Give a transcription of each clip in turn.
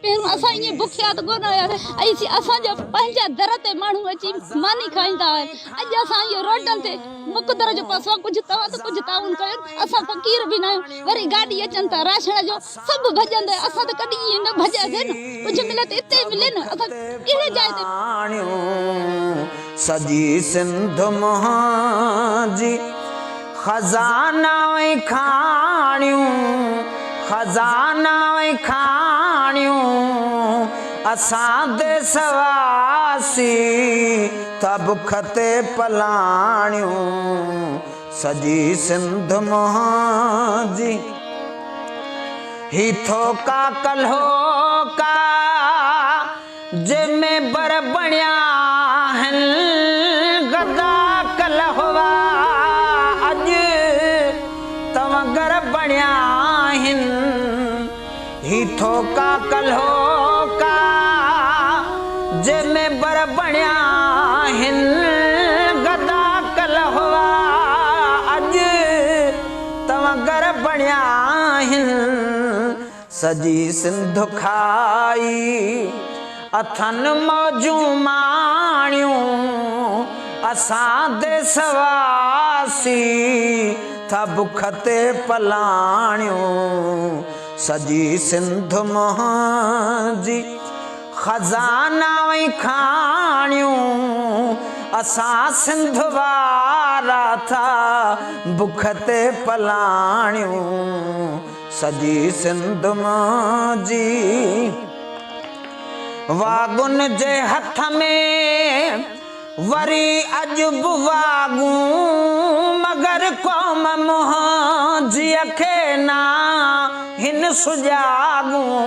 पहिरों असां ईअं बुखियात कोन हुयासीं असांजा पंहिंजा दर ते माण्हू अची मानी खाईंदा हुआ। अॼु असां इहो रोडनि ते मुक़दर जो पासो कुझु तव्हां त कुझु ताउन कयो। असां फ़क़ीर बि न आहियूं, वरी गाॾी अचनि था राशन जो सभु भॼंदे असां त कॾहिं ईअं न भॼियासीं न। कुझु मिले त हिते मिले न, असां अहिड़े जाइ ते सॼी सिंध मुंहिंजी खज़ाना खाणियूं खज़ाना खाणियूं असां देशवासी त बुख ते पलाणियूं। सॼी सिंध मुंहिंजी ही थोका कल्हो का जंहिंमें बर बणिया आहिनि गदा कल्हवा अॼु तव्हां घर बणिया आहिनि। ही थोका कल्हो का जंहिंमें बर बणिया आहिनि गदा कल्हवा अॼु तव्हां घर बणिया आहिनि। सॼी सिंध खाई अथनि मौजूं माणियूं असां देशवासी था बुख ते पलाणियूं। सॼी सिंध मुंहिंजी खज़ाना खाणियूं असां सिंध वारा था बुख ते पलाणियूं। सॼी सिंध मुंहिंजी वागुन जे हथ में वरी अॼु बि वागूं मगर क़ौम मुंहिंजी खे ना हिन सुॼागूं।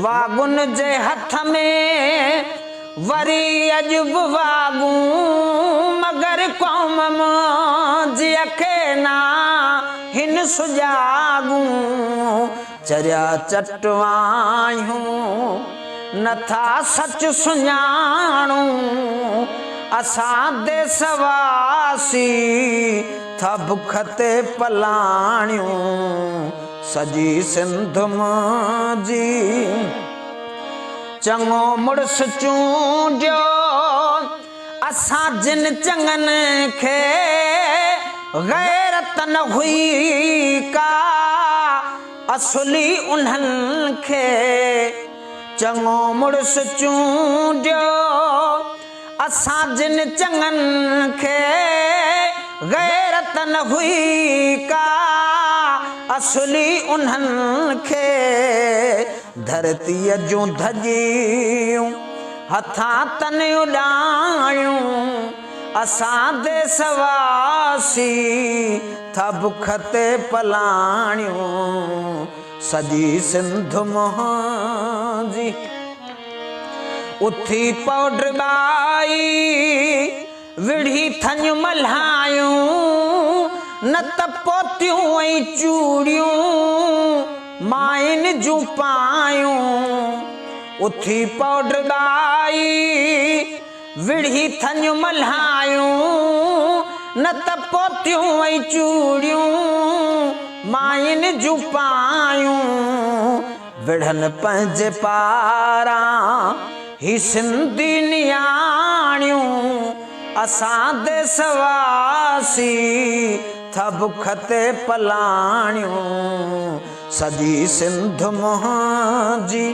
वागुन जे हथ में वरी अॼु बि वागूं मगर क़ौम मुंहिंजी खे ना हिन सुॼागूं। चरिया चटवायूं नथा सच सुञाणूं असां देशवासी था बुख ते पलाणियूं। सॼी सिंध मुंहिंजी चङो मुड़ुस चूंडियो असां जिन चङनि खे गैरत न हुई का असली उन्हनि खे। चङो मुड़ुस चूंडियो असां जिन चङनि खे गैरत न हुई का असली उन्हनि खे। धरतीअ जूं धजियूं हथां तन उॾायूं असां देशवासी था बुख ते पलाणियूं। सॼी सिंध मुंहिंजी उथी पाउडर बाई विढ़ी थञ मल्हायूं न त पोतियूं ऐं चूड़ियूं माइन जूं पायूं। उथी पाउडर बाई विढ़ी थञ मल्हायूं न त पोतियूं ऐं चूड़ियूं माइन जूं पायूं। विढ़नि पंहिंजे पारां ही सिंधी नियाणियूं असां देशवासी था बुख ते पलाणियूं। सॼी सिंध मुंहिंजी